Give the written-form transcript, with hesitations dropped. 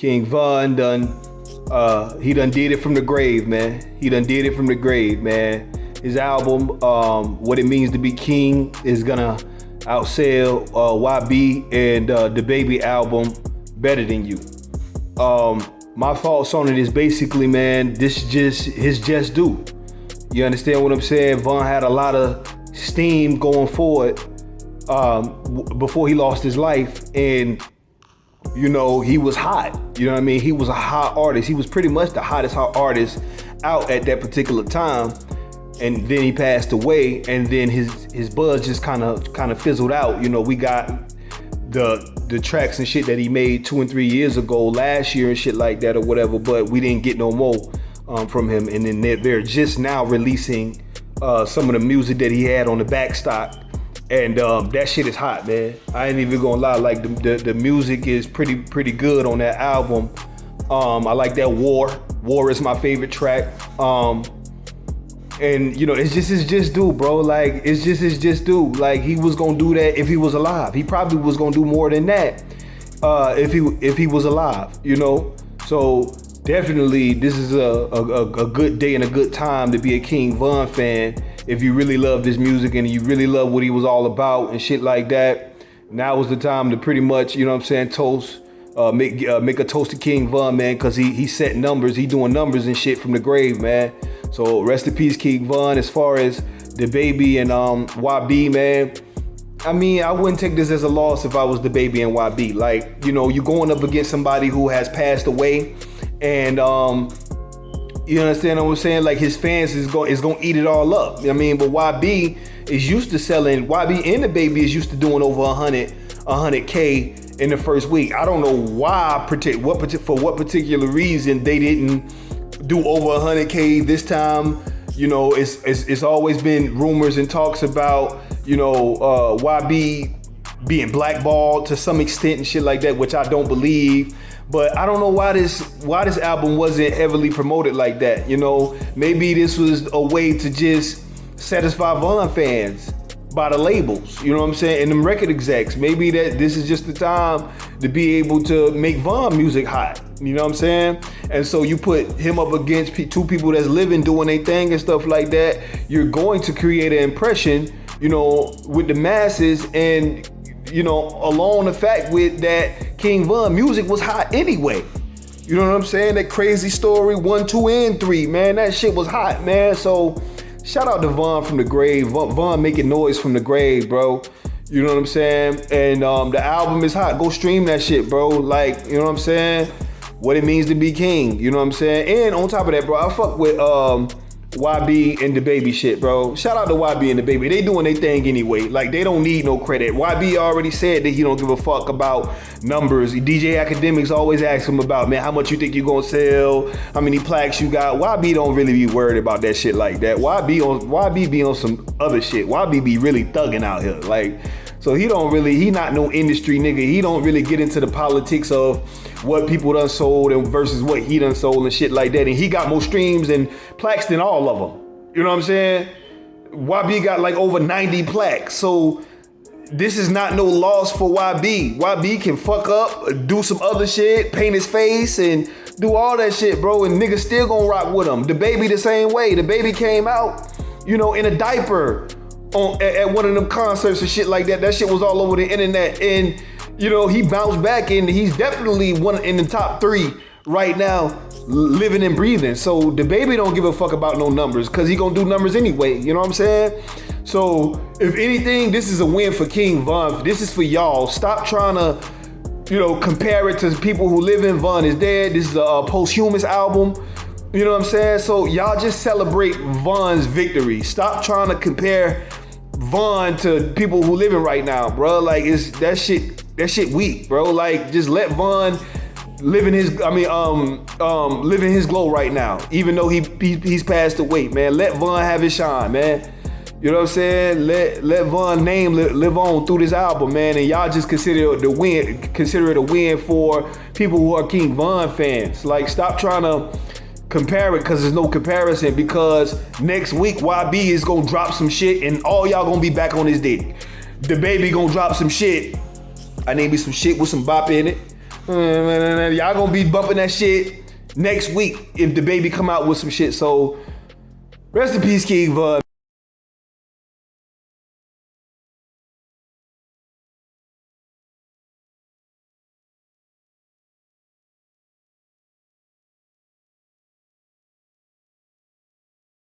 King Von he done did it from the grave, man. He done did it from the grave, man. His album, What It Means to Be King, is gonna outsell YB and Dababy album, Better Than You. My thoughts on it is basically, man, this just his just due. You understand what I'm saying? Von had a lot of steam going forward before he lost his life, and you know, he was hot. You know what I mean? He was a hot artist. He was pretty much the hottest hot artist out at that particular time. And then he passed away, and then his buzz just kind of fizzled out. You know, we got the tracks and shit that he made 2 and 3 years ago, last year and shit like that or whatever, but we didn't get no more from him. And then they're just now releasing some of the music that he had on the backstock. And that shit is hot, man. I ain't even gonna lie. Like the music is pretty good on that album. I like that War. War is my favorite track. And you know, it's just dude, bro. Like it's just dude. Like he was gonna do that if he was alive. He probably was gonna do more than that if he was alive. You know. So definitely, this is a good day and a good time to be a King Von fan. If you really love this music and you really love what he was all about and shit like that, now is the time to pretty much, you know what I'm saying, toast, make a toast to King Von, man, because he set numbers, he doing numbers and shit from the grave, man. So rest in peace, King Von. As far as Dababy and YB, man, I mean, I wouldn't take this as a loss if I was Dababy and YB. Like, you know, you're going up against somebody who has passed away, and you understand what I'm saying? Like his fans is gonna eat it all up. I mean, but YB is used to selling. YB and Dababy is used to doing over 100K in the first week. I don't know why, for what particular reason they didn't do over 100K this time. You know, it's always been rumors and talks about, you know, YB being blackballed to some extent and shit like that, which I don't believe. But I don't know why this album wasn't heavily promoted like that. You know, maybe this was a way to just satisfy Von fans by the labels. You know what I'm saying? And them record execs. Maybe that this is just the time to be able to make Von music hot. You know what I'm saying? And so you put him up against two people that's living, doing their thing and stuff like that. You're going to create an impression, you know, with the masses, and you know, along the fact with that King Von music was hot anyway. You know what I'm saying? That Crazy Story 1, 2, and 3, man, that shit was hot, man. So shout out to Von from the grave. Von making noise from the grave, bro. You know what I'm saying? And the album is hot. Go stream that shit, bro. Like, you know what I'm saying? What It Means to Be King. You know what I'm saying? And on top of that, bro, I fuck with YB and Dababy shit, bro. Shout out to YB and Dababy. They doing their thing anyway. Like, they don't need no credit. YB already said that he don't give a fuck about numbers. DJ Academics always ask him about, man, how much you think you gonna sell? How many plaques you got? YB don't really be worried about that shit like that. YB be on some other shit. YB be really thugging out here. Like, so he not no industry nigga. He don't really get into the politics of what people done sold and versus what he done sold and shit like that. And he got more streams and plaques than all of them. You know what I'm saying? YB got like over 90 plaques. So this is not no loss for YB. YB can fuck up, do some other shit, paint his face and do all that shit, bro. And niggas still gonna rock with him. Dababy the same way. Dababy came out, you know, in a diaper at one of them concerts and shit like that. That shit was all over the internet. And you know, he bounced back and he's definitely one in the top 3 right now, living and breathing. So Dababy don't give a fuck about no numbers because he gonna do numbers anyway. You know what I'm saying? So if anything, this is a win for King Von. This is for y'all. Stop trying to, you know, compare it to people who live in. Von is dead. This is a posthumous album. You know what I'm saying? So y'all just celebrate Von's victory. Stop trying to compare Von to people who living right now, bro. Like, it's that shit weak, bro. Like, just let Von living his glow right now, even though he's passed away, man. Let Von have his shine, man. You know what I'm saying? Let Von name live on through this album, man. And y'all just consider it a win for people who are King Von fans. Like, stop trying to compare it because there's no comparison, because next week YB is gonna drop some shit and all y'all gonna be back on his dick. Dababy gonna drop some shit. I need me some shit with some bop in it. Y'all gonna be bumping that shit next week if the baby come out with some shit. So rest in peace, King Bud.